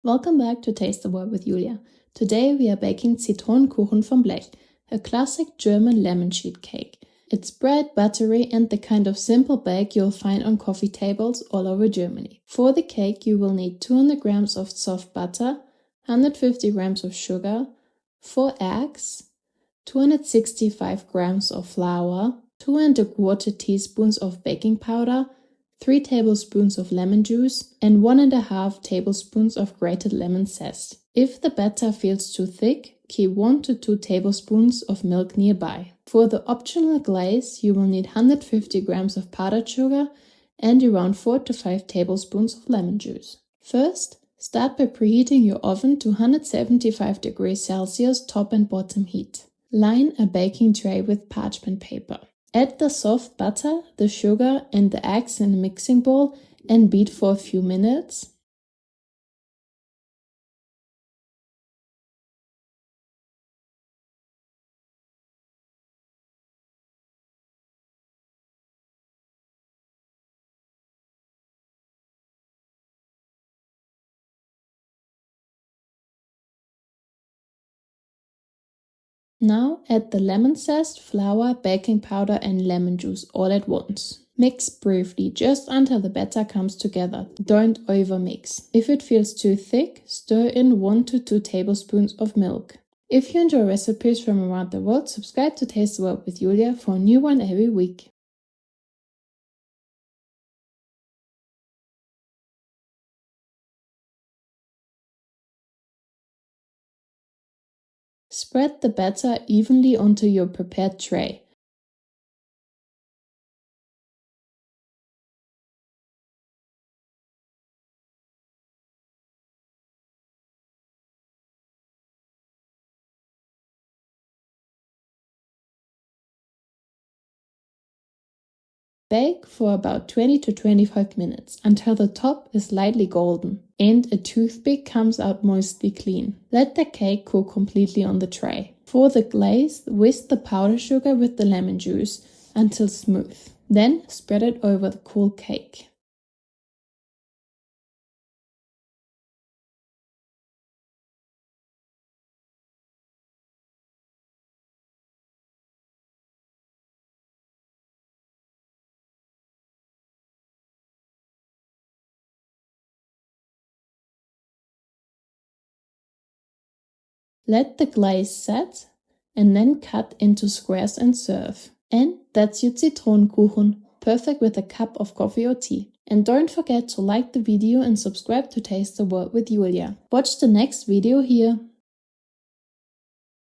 Welcome back to Taste the World with Julia. Today we are baking Zitronenkuchen from Blech, a classic German lemon sheet cake. It's bread, buttery and the kind of simple bake you'll find on coffee tables all over Germany. For the cake you will need 200 grams of soft butter, 150 grams of sugar, 4 eggs, 265 grams of flour, 2¼ teaspoons of baking powder, 3 tablespoons of lemon juice and 1½ tablespoons of grated lemon zest. If the batter feels too thick, keep 1 to 2 tablespoons of milk nearby. For the optional glaze, you will need 150 grams of powdered sugar and around 4 to 5 tablespoons of lemon juice. First, start by preheating your oven to 175 degrees Celsius top and bottom heat. Line a baking tray with parchment paper. Add the soft butter, the sugar and the eggs in a mixing bowl and beat for a few minutes. Now add the lemon zest, flour, baking powder and lemon juice all at once. Mix briefly, just until the batter comes together. Don't overmix. If it feels too thick, stir in 1 to 2 tablespoons of milk. If you enjoy recipes from around the world, subscribe to Taste the World with Julia for a new one every week. Spread the batter evenly onto your prepared tray. Bake for about 20 to 25 minutes until the top is lightly golden and a toothpick comes out mostly clean. Let the cake cool completely on the tray. For the glaze, whisk the powdered sugar with the lemon juice until smooth. Then spread it over the cool cake. Let the glaze set and then cut into squares and serve. And that's your Zitronenkuchen, perfect with a cup of coffee or tea. And don't forget to like the video and subscribe to Taste the World with Julia. Watch the next video here.